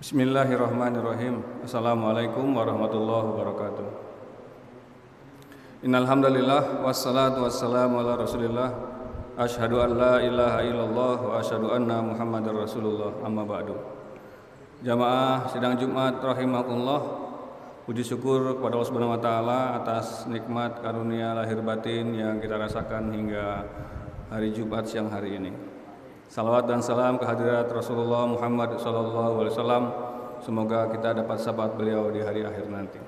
Bismillahirrahmanirrahim. Assalamualaikum warahmatullahi wabarakatuh. Innal hamdalillah wassalatu wassalamu ala Rasulillah. Asyhadu an la ilaha illallah wa asyhadu anna Muhammadar Rasulullah. Amma ba'du. Jamaah sidang Jumat rahimakumullah. Puji syukur kepada Allah Subhanahu wa taala atas nikmat karunia lahir batin yang kita rasakan hingga hari Jumat siang hari ini. Salawat dan salam kehadirat Rasulullah Muhammad SAW. Semoga kita dapat sahabat beliau di hari akhir nanti.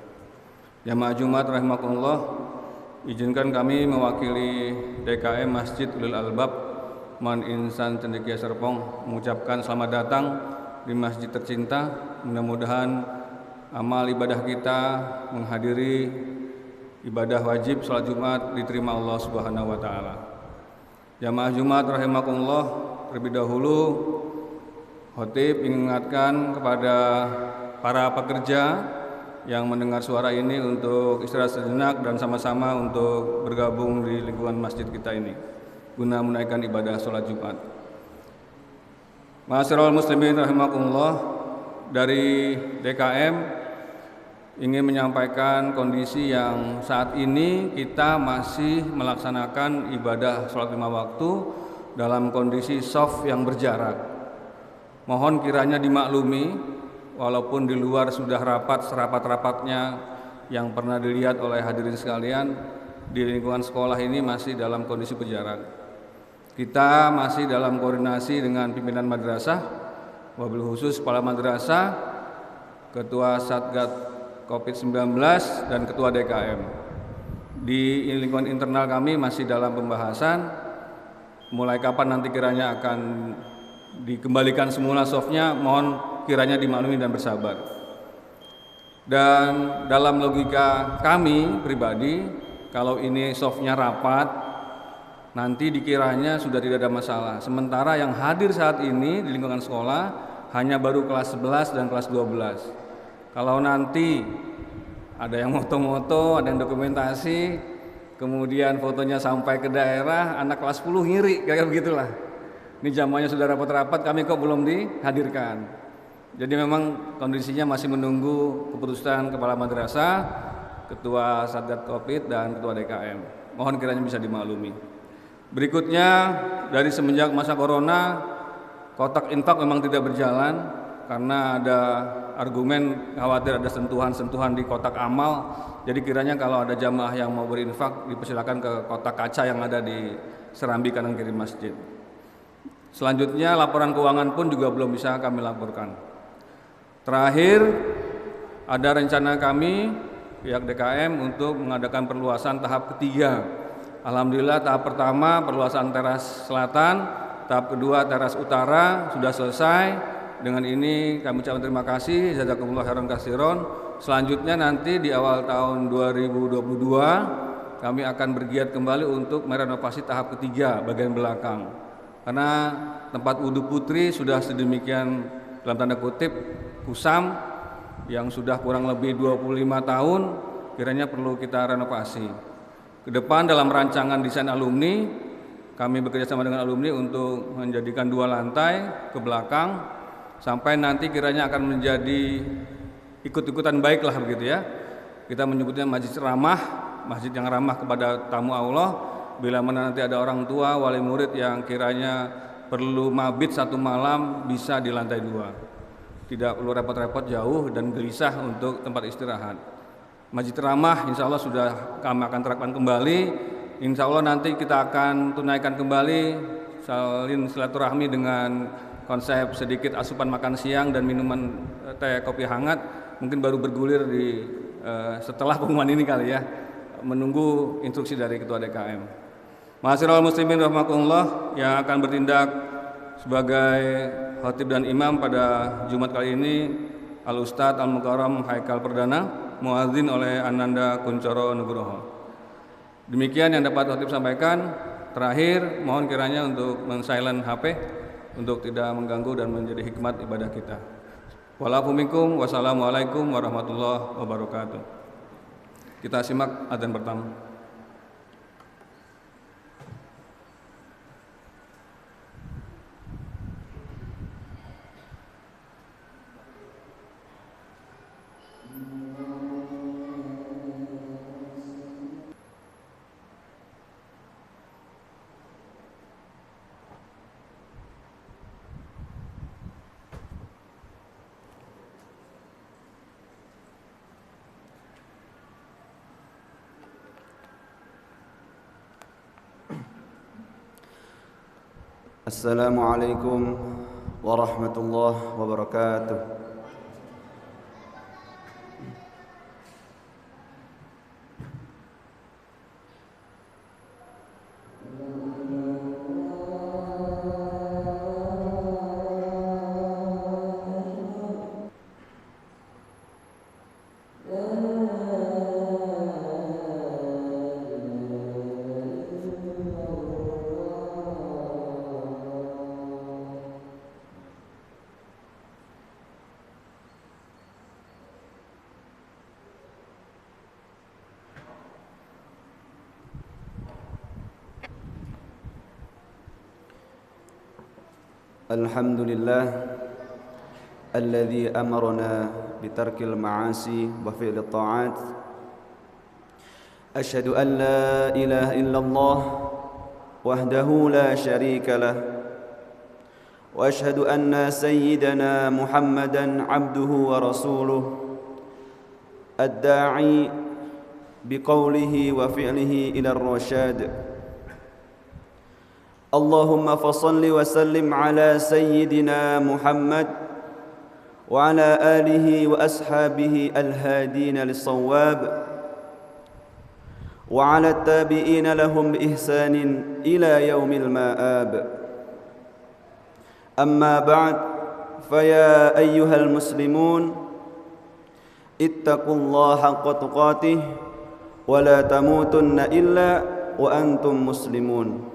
Jamaah Jumat rahimakumullah, izinkan kami mewakili DKM Masjid Ulil Albab Man Insan Cendekia Serpong mengucapkan selamat datang di masjid tercinta. Mudah-mudahan amal ibadah kita menghadiri ibadah wajib salat Jumat diterima Allah Subhanahu wa taala. Jamaah Jumat rahimakumullah, terlebih dahulu khotib mengingatkan kepada para pekerja yang mendengar suara ini untuk istirahat sejenak dan sama-sama untuk bergabung di lingkungan masjid kita ini guna menunaikan ibadah sholat Jumat. Ma'asyiral muslimin rahimakumullah, dari DKM ingin menyampaikan kondisi yang saat ini kita masih melaksanakan ibadah sholat 5 waktu dalam kondisi soft yang berjarak. Mohon kiranya dimaklumi, walaupun di luar sudah rapat serapat-rapatnya yang pernah dilihat oleh hadirin sekalian, di lingkungan sekolah ini masih dalam kondisi berjarak. Kita masih dalam koordinasi dengan pimpinan madrasah, wabil khusus kepala madrasah, ketua Satgas COVID-19 dan ketua DKM. Di lingkungan internal kami masih dalam pembahasan mulai kapan nanti kiranya akan dikembalikan semula softnya, mohon kiranya dimaklumi dan bersabar. Dan dalam logika kami pribadi, kalau ini softnya rapat, nanti dikiranya sudah tidak ada masalah. Sementara yang hadir saat ini di lingkungan sekolah hanya baru kelas 11 dan kelas 12. Kalau nanti ada yang moto-moto, ada yang dokumentasi, kemudian fotonya sampai ke daerah, anak kelas 10 ngiri, kayak begitulah. Ini jamaahnya sudah rapat-rapat, kami kok belum dihadirkan. Jadi memang kondisinya masih menunggu keputusan kepala madrasah, ketua Satgas Covid dan ketua DKM. Mohon kiranya bisa dimaklumi. Berikutnya, dari semenjak masa corona, kotak infak memang tidak berjalan karena ada argumen khawatir ada sentuhan-sentuhan di kotak amal. Jadi kiranya kalau ada jamaah yang mau berinfak dipersilakan ke kotak kaca yang ada di serambi kanan kiri masjid. Selanjutnya laporan keuangan pun juga belum bisa kami laporkan. Terakhir, ada rencana kami pihak DKM untuk mengadakan perluasan tahap ketiga. Alhamdulillah tahap pertama perluasan teras selatan, tahap kedua teras utara sudah selesai. Dengan ini kami ucapkan terima kasih, jazakumullah khairan katsiran. Selanjutnya nanti di awal tahun 2022 kami akan bergiat kembali untuk merenovasi tahap ketiga bagian belakang. Karena tempat wudhu putri sudah sedemikian dalam tanda kutip kusam yang sudah kurang lebih 25 tahun, kiranya perlu kita renovasi. Ke depan dalam rancangan desain alumni, kami bekerjasama dengan alumni untuk menjadikan 2 lantai ke belakang, sampai nanti kiranya akan menjadi ikut-ikutan baik lah begitu ya. Kita menyebutnya masjid ramah, masjid yang ramah kepada tamu Allah. Bila mana nanti ada orang tua, wali murid yang kiranya perlu mabit 1 malam, bisa di lantai 2. Tidak perlu repot-repot jauh dan gelisah untuk tempat istirahat. Masjid ramah insya Allah sudah kami akan terapkan kembali. Insya Allah nanti kita akan tunaikan kembali salin silaturahmi dengan konsep sedikit asupan makan siang dan minuman teh kopi hangat, mungkin baru bergulir di setelah pengumuman ini kali ya, menunggu instruksi dari ketua DKM. Ma'asyiral muslimin rahimakumullah, yang akan bertindak sebagai khatib dan imam pada Jumat kali ini Al Ustadz Al Mukarram Haikal Perdana, muadzin oleh Ananda Kuncoro Nugroho. Demikian yang dapat khatib sampaikan. Terakhir, mohon kiranya untuk men-silent HP untuk tidak mengganggu dan menjadi hikmat ibadah kita. Wa'alaikumsalam, wassalamualaikum warahmatullahi wabarakatuh. Kita simak adzan pertama. Assalamualaikum warahmatullahi wabarakatuh. الحمد لله الذي أمرنا بترك المعاصي وفعل الطاعات. أشهد أن لا إله إلا الله وحده لا شريك له، وأشهد أن سيدنا محمدا عبده ورسوله الداعي بقوله وفعله إلى الرشاد. اللهم فصل وسلم على سيدنا محمد وعلى آله وأصحابه الهادين للصواب، وعلى التابعين لهم بإحسان إلى يوم المآب. أما بعد، فيا أيها المسلمون اتقوا الله حق تقاته ولا تموتن إلا وأنتم مسلمون.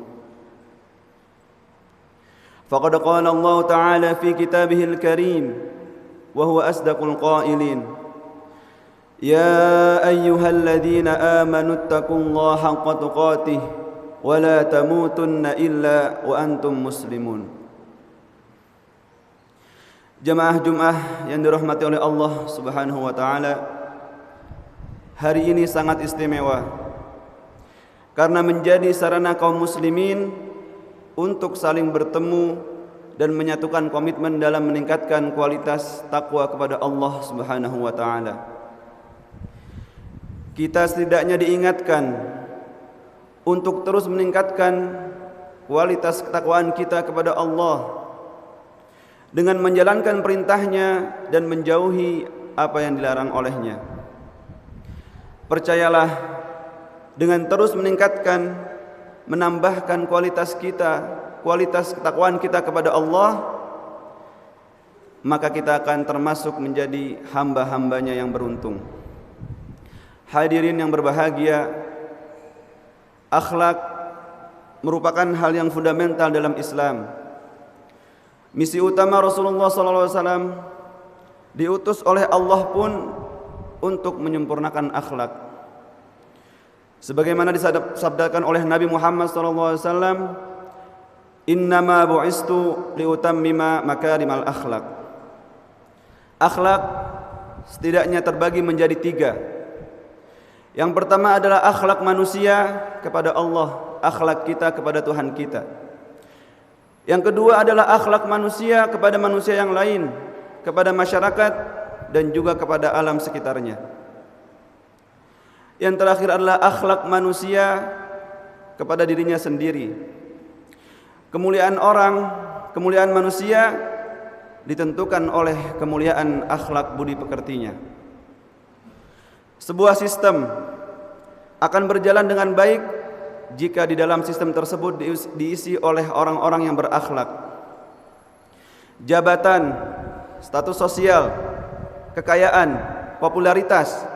فقد قال الله تعالى في كتابه الكريم وهو أصدق القائلين: يا أيها الذين آمنوا اتقوا الله حق تقاته ولا تموتن إلا وأنتم مسلمون. Jemaah yang dirahmati oleh Allah Subhanahu wa taala, hari ini sangat istimewa karena menjadi sarana kaum muslimin untuk saling bertemu dan menyatukan komitmen dalam meningkatkan kualitas takwa kepada Allah Subhanahu wa taala. Kita setidaknya diingatkan untuk terus meningkatkan kualitas ketakwaan kita kepada Allah dengan menjalankan perintahnya dan menjauhi apa yang dilarang olehnya. Percayalah, dengan terus menambahkan kualitas ketakwaan kita kepada Allah, maka kita akan termasuk menjadi hamba-hambanya yang beruntung. Hadirin yang berbahagia, akhlak merupakan hal yang fundamental dalam Islam. Misi utama Rasulullah SAW diutus oleh Allah pun untuk menyempurnakan akhlak. Sebagaimana disabdakan oleh Nabi Muhammad SAW, innama bu'istu liutammima makarimal akhlak. Akhlak setidaknya terbagi menjadi 3. Yang pertama adalah akhlak manusia kepada Allah, akhlak kita kepada Tuhan kita. Yang kedua adalah akhlak manusia kepada manusia yang lain, kepada masyarakat dan juga kepada alam sekitarnya. Yang terakhir adalah akhlak manusia kepada dirinya sendiri. Kemuliaan orang, kemuliaan manusia ditentukan oleh kemuliaan akhlak budi pekertinya. Sebuah sistem akan berjalan dengan baik jika di dalam sistem tersebut diisi oleh orang-orang yang berakhlak. Jabatan, status sosial, kekayaan, popularitas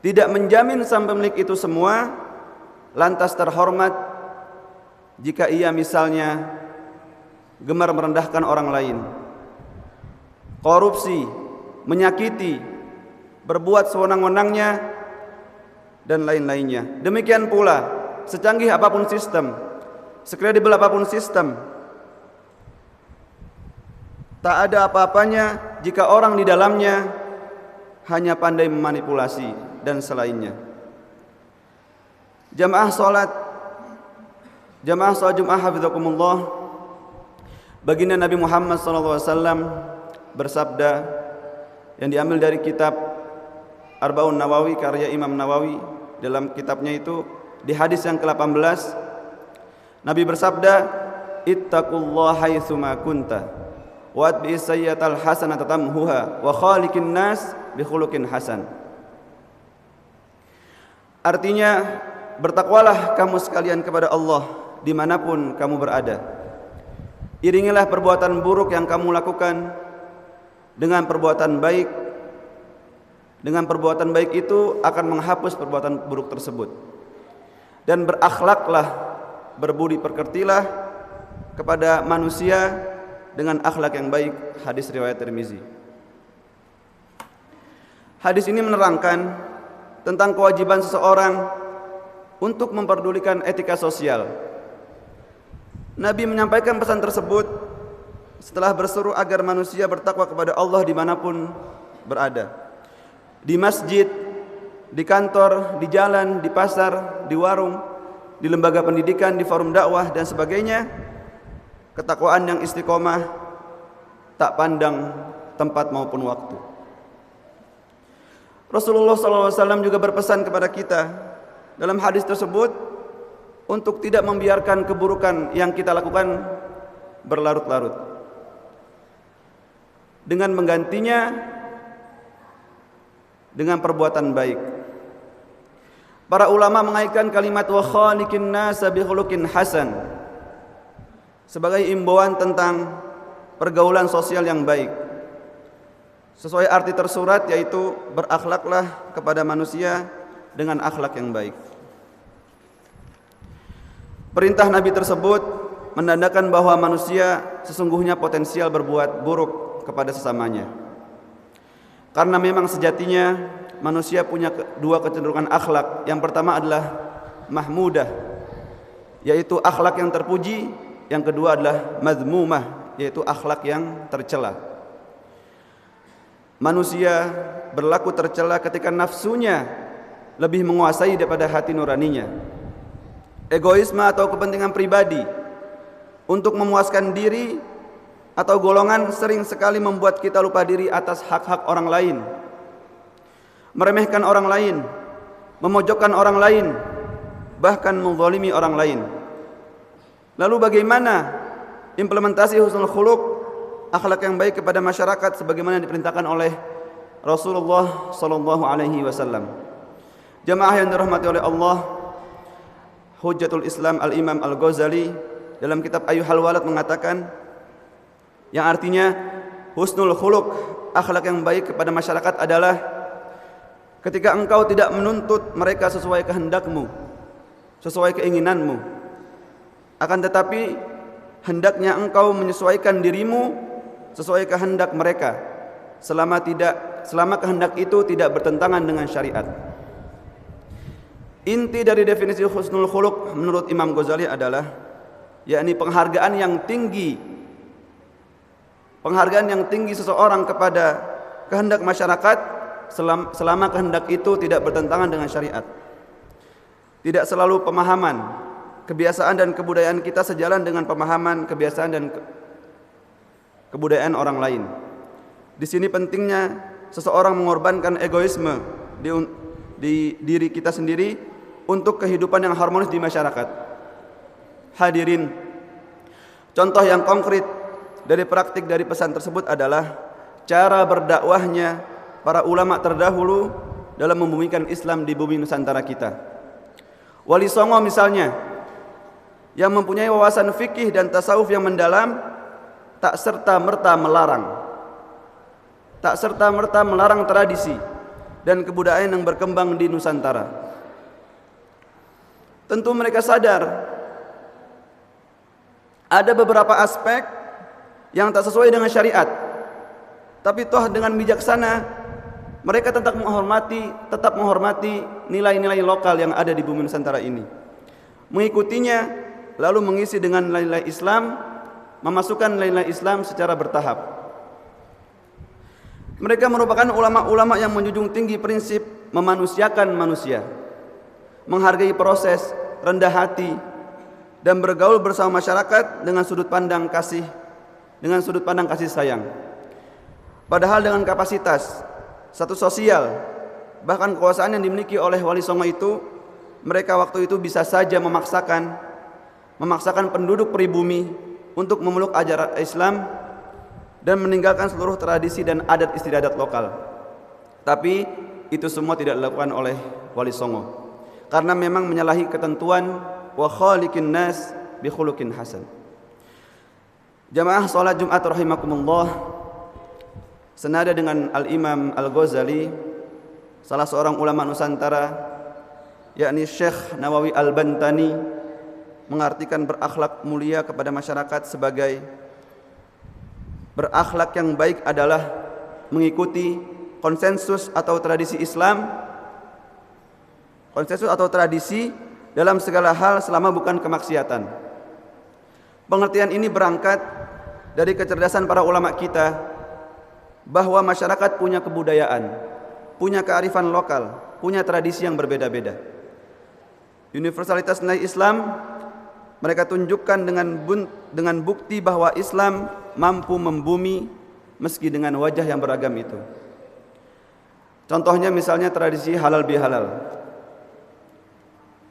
tidak menjamin sang pemilik itu semua lantas terhormat jika ia misalnya gemar merendahkan orang lain, korupsi, menyakiti, berbuat sewenang-wenangnya dan lain-lainnya. Demikian pula secanggih apapun sistem, sekredibel apapun sistem, tak ada apa-apanya jika orang di dalamnya hanya pandai memanipulasi dan selainnya. Jamaah salat Jumat hafizakumullah, baginda Nabi Muhammad SAW bersabda yang diambil dari kitab Arba'un Nawawi karya Imam Nawawi. Dalam kitabnya itu di hadis yang ke-18 Nabi bersabda, ittaqullaha haitsu ma kunta wa atbi'is sayyi'atal hasanata tamhuha wa khaliqin nas bi khuluqin hasan. Artinya, bertakwalah kamu sekalian kepada Allah dimanapun kamu berada. Iringilah perbuatan buruk yang kamu lakukan dengan perbuatan baik. Dengan perbuatan baik itu akan menghapus perbuatan buruk tersebut. Dan berakhlaklah, berbudi pekertilah kepada manusia dengan akhlak yang baik. Hadis riwayat Tirmizi. Hadis ini menerangkan tentang kewajiban seseorang untuk memperdulikan etika sosial. Nabi menyampaikan pesan tersebut setelah berseru agar manusia bertakwa kepada Allah dimanapun berada. Di masjid, di kantor, di jalan, di pasar, di warung, di lembaga pendidikan, di forum dakwah dan sebagainya. Ketakwaan yang istiqomah tak pandang tempat maupun waktu. Rasulullah SAW juga berpesan kepada kita dalam hadis tersebut untuk tidak membiarkan keburukan yang kita lakukan berlarut-larut, dengan menggantinya dengan perbuatan baik. Para ulama mengaitkan kalimat wa khaliqin nasa bi khuluqin hasan sebagai imbauan tentang pergaulan sosial yang baik. Sesuai arti tersurat, yaitu berakhlaklah kepada manusia dengan akhlak yang baik. Perintah Nabi tersebut menandakan bahwa manusia sesungguhnya potensial berbuat buruk kepada sesamanya. Karena memang sejatinya manusia punya dua kecenderungan akhlak. Yang pertama adalah mahmudah, yaitu akhlak yang terpuji. Yang kedua adalah mazmumah, yaitu akhlak yang tercela. Manusia berlaku tercela ketika nafsunya lebih menguasai daripada hati nuraninya. Egoisme atau kepentingan pribadi untuk memuaskan diri atau golongan sering sekali membuat kita lupa diri atas hak-hak orang lain, meremehkan orang lain, memojokkan orang lain, bahkan menzalimi orang lain. Lalu bagaimana implementasi husnul khuluq, akhlak yang baik kepada masyarakat sebagaimana diperintahkan oleh Rasulullah sallallahu alaihi wasallam? Jamaah yang dirahmati oleh Allah, Hujjatul Islam Al-Imam Al-Ghazali dalam kitab Ayyuhal Walad mengatakan, yang artinya husnul khuluq, akhlak yang baik kepada masyarakat adalah ketika engkau tidak menuntut mereka sesuai kehendakmu, sesuai keinginanmu, akan tetapi hendaknya engkau menyesuaikan dirimu sesuai kehendak mereka, selama kehendak itu tidak bertentangan dengan syariat. Inti dari definisi husnul khuluq menurut Imam Ghazali adalah yakni penghargaan yang tinggi seseorang kepada kehendak masyarakat selama kehendak itu tidak bertentangan dengan syariat. Tidak selalu pemahaman, kebiasaan dan kebudayaan kita sejalan dengan pemahaman, kebiasaan dan kebudayaan orang lain. Di sini pentingnya seseorang mengorbankan egoisme di diri kita sendiri untuk kehidupan yang harmonis di masyarakat. Hadirin, contoh yang konkret dari praktik dari pesan tersebut adalah cara berdakwahnya para ulama terdahulu dalam membumikan Islam di bumi Nusantara kita. Wali Songo misalnya, yang mempunyai wawasan fikih dan tasawuf yang mendalam, tak serta-merta melarang tradisi dan kebudayaan yang berkembang di Nusantara. Tentu mereka sadar ada beberapa aspek yang tak sesuai dengan syariat, tapi toh dengan bijaksana mereka tetap menghormati nilai-nilai lokal yang ada di bumi Nusantara ini, mengikutinya, lalu mengisi dengan nilai-nilai Islam, memasukkan nilai-nilai Islam secara bertahap. Mereka merupakan ulama-ulama yang menjunjung tinggi prinsip memanusiakan manusia, menghargai proses, rendah hati, dan bergaul bersama masyarakat dengan sudut pandang kasih sayang. Padahal dengan kapasitas, status sosial, bahkan kekuasaan yang dimiliki oleh Wali Songo itu, mereka waktu itu bisa saja memaksakan penduduk pribumi untuk memeluk ajaran Islam dan meninggalkan seluruh tradisi dan adat istiadat lokal. Tapi itu semua tidak dilakukan oleh Wali Songo karena memang menyalahi ketentuan wa khaliqin nas bi khuluqin hasan. Jamaah salat Jumat rahimakumullah, senada dengan Al-Imam Al-Ghazali, salah seorang ulama Nusantara, yakni Syekh Nawawi Al-Bantani, mengartikan berakhlak mulia kepada masyarakat sebagai berakhlak yang baik adalah mengikuti konsensus atau tradisi Islam, konsensus atau tradisi dalam segala hal selama bukan kemaksiatan. Pengertian ini berangkat dari kecerdasan para ulama kita bahwa masyarakat punya kebudayaan, punya kearifan lokal, punya tradisi yang berbeda-beda. Universalitas nilai Islam mereka tunjukkan dengan bukti bahwa Islam mampu membumi meski dengan wajah yang beragam itu. Contohnya misalnya tradisi halal bihalal.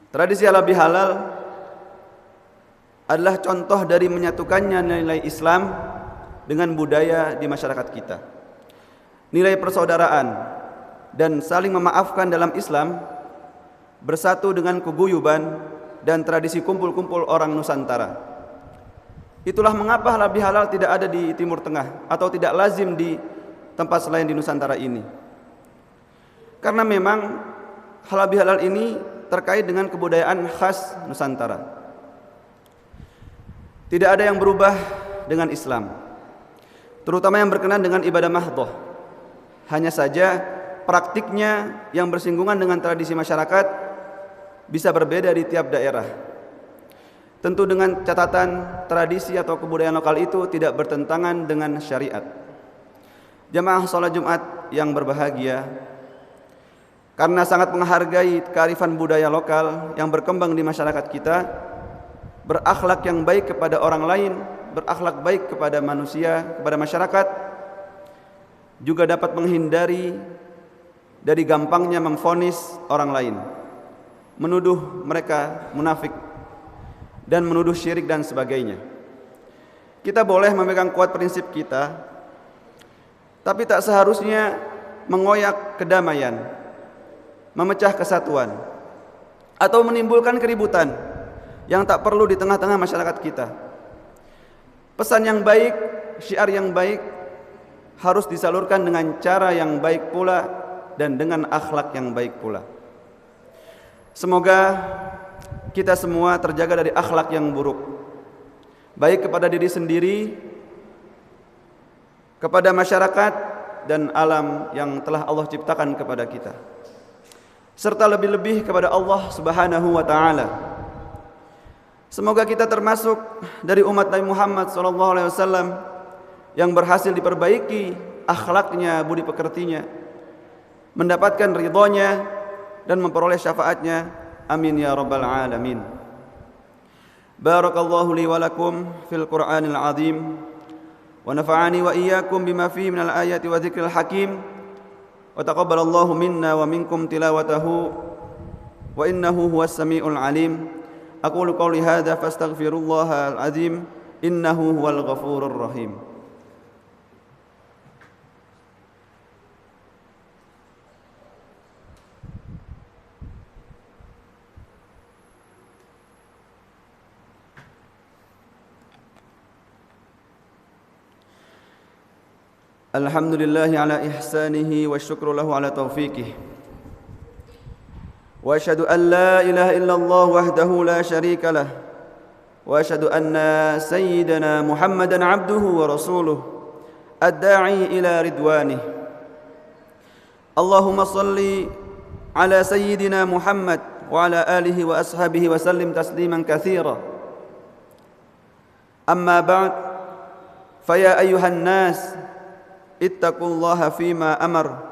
Tradisi halal bihalal adalah contoh dari menyatukannya nilai Islam dengan budaya di masyarakat kita. Nilai persaudaraan dan saling memaafkan dalam Islam bersatu dengan keguyuban dan tradisi kumpul-kumpul orang Nusantara. Itulah mengapa halal bihalal tidak ada di Timur Tengah atau tidak lazim di tempat selain di Nusantara ini. Karena memang halal bihalal ini terkait dengan kebudayaan khas Nusantara. Tidak ada yang berubah dengan Islam, terutama yang berkenaan dengan ibadah mahdhah. Hanya saja praktiknya yang bersinggungan dengan tradisi masyarakat bisa berbeda di tiap daerah. Tentu dengan catatan tradisi atau kebudayaan lokal itu tidak bertentangan dengan syariat. Jamaah salat Jumat yang berbahagia, karena sangat menghargai kearifan budaya lokal yang berkembang di masyarakat kita, berakhlak yang baik kepada orang lain, berakhlak baik kepada manusia, kepada masyarakat, juga dapat menghindari dari gampangnya memvonis orang lain, menuduh mereka munafik dan menuduh syirik dan sebagainya. Kita boleh memegang kuat prinsip kita, tapi tak seharusnya mengoyak kedamaian, memecah kesatuan, atau menimbulkan keributan yang tak perlu di tengah-tengah masyarakat kita. Pesan yang baik, syiar yang baik harus disalurkan dengan cara yang baik pula dan dengan akhlak yang baik pula. Semoga kita semua terjaga dari akhlak yang buruk, baik kepada diri sendiri, kepada masyarakat dan alam yang telah Allah ciptakan kepada kita, serta lebih-lebih kepada Allah Subhanahu wa taala. Semoga kita termasuk dari umat Nabi Muhammad SAW yang berhasil diperbaiki akhlaknya, budi pekertinya, mendapatkan ridhonya dan memperoleh syafaatnya. Amin ya rabbal alamin. Barakallahu li wa lakum fil Qur'anil azim wa nafa'ani wa iyyakum bima fihi minal ayati wa dzikril hakim wa taqabbalallahu minna wa minkum tilawatahu wa innahu huwas samiul alim. Aqulu qawli hadza fastaghfirullahal azim innahu huwal ghafurur rahim. Alhamdulillahi ala ihsanihi wa syukru lahu ala taufiqih. Wa asyhadu an la ilaha illallah wahdahu la syarika lah. Wa asyhadu anna sayyidana Muhammadan abduhu wa rasuluh ad-da'i ila ridwanih. Allahumma salli ala sayyidina Muhammad wa ala alihi wa ashabihi wa sallim tasliman katsira. Amma ba'd, fa ya ayyuhan nas ittaqullaha fima amar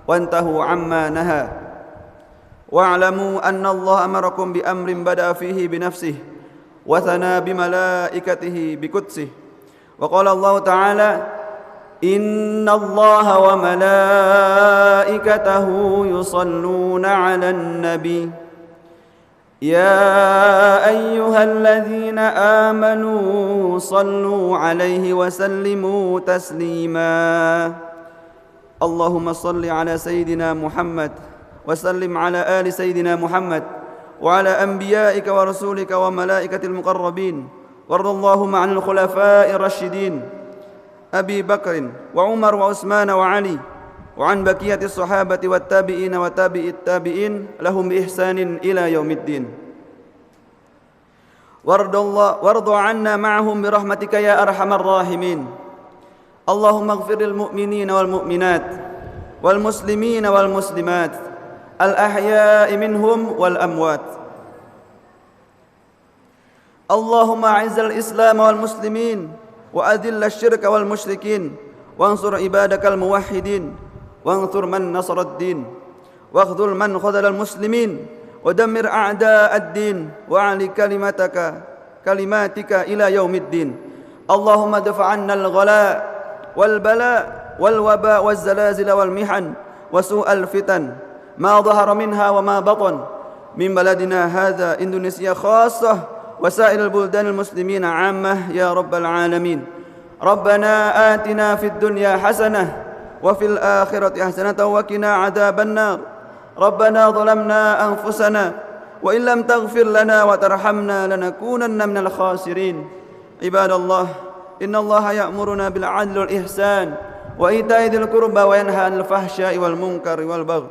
wantahu amma naha wa'lamu anna Allah amarakum bi amrin bada fihi bi nafsihi wa thana bi malaikatihi bi qudsih wa qala Allah ta'ala inna Allah wa malaikatahu yusalluna 'alan nabi يا أيها الذين آمنوا صلوا عليه وسلموا تسليما اللهم صل على سيدنا محمد وسلم على آل سيدنا محمد وعلى أنبيائك ورسولك وملائكة المقربين وارض اللهم عن الخلفاء الراشدين أبي بكر وعمر وعثمان وعلي وعن بقية الصحابة والتابعين وتابع التابعين لهم بإحسان إلى يوم الدين وارض عنا معهم برحمتك يا أرحم الراحمين اللهم اغفر للمؤمنين والمؤمنات والمسلمين والمسلمات الأحياء منهم والأموات اللهم أعز الإسلام والمسلمين وأذل الشرك والمشركين وانصر عبادك الموحدين وانصر من نصر الدين واخذل من خذل المسلمين ودمر أعداء الدين وأعل كلماتك إلى يوم الدين اللهم ادفع عنا الغلاء والبلاء والوباء والزلازل والمحن وسوء الفتن ما ظهر منها وما بطن من بلدنا هذا إندونيسيا خاصة وسائر البلدان المسلمين عامة يا رب العالمين ربنا آتنا في الدنيا حسنة وفي الآخرة حسنة وقنا عذاب النار ربنا ظلمنا أنفسنا وإن لم تغفر لنا وترحمنا لنكونن من الخاسرين عباد الله إن الله يأمرنا بالعدل والإحسان وإيتاء ذي القربى وينهى عن الفحشاء والمنكر والبغي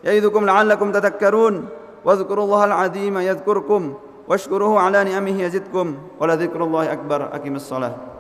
يعظكم لعلكم تذكرون واذكروا الله العظيم يذكركم واشكروه على نعمه يزدكم ولذكر الله أكبر أقم الصلاة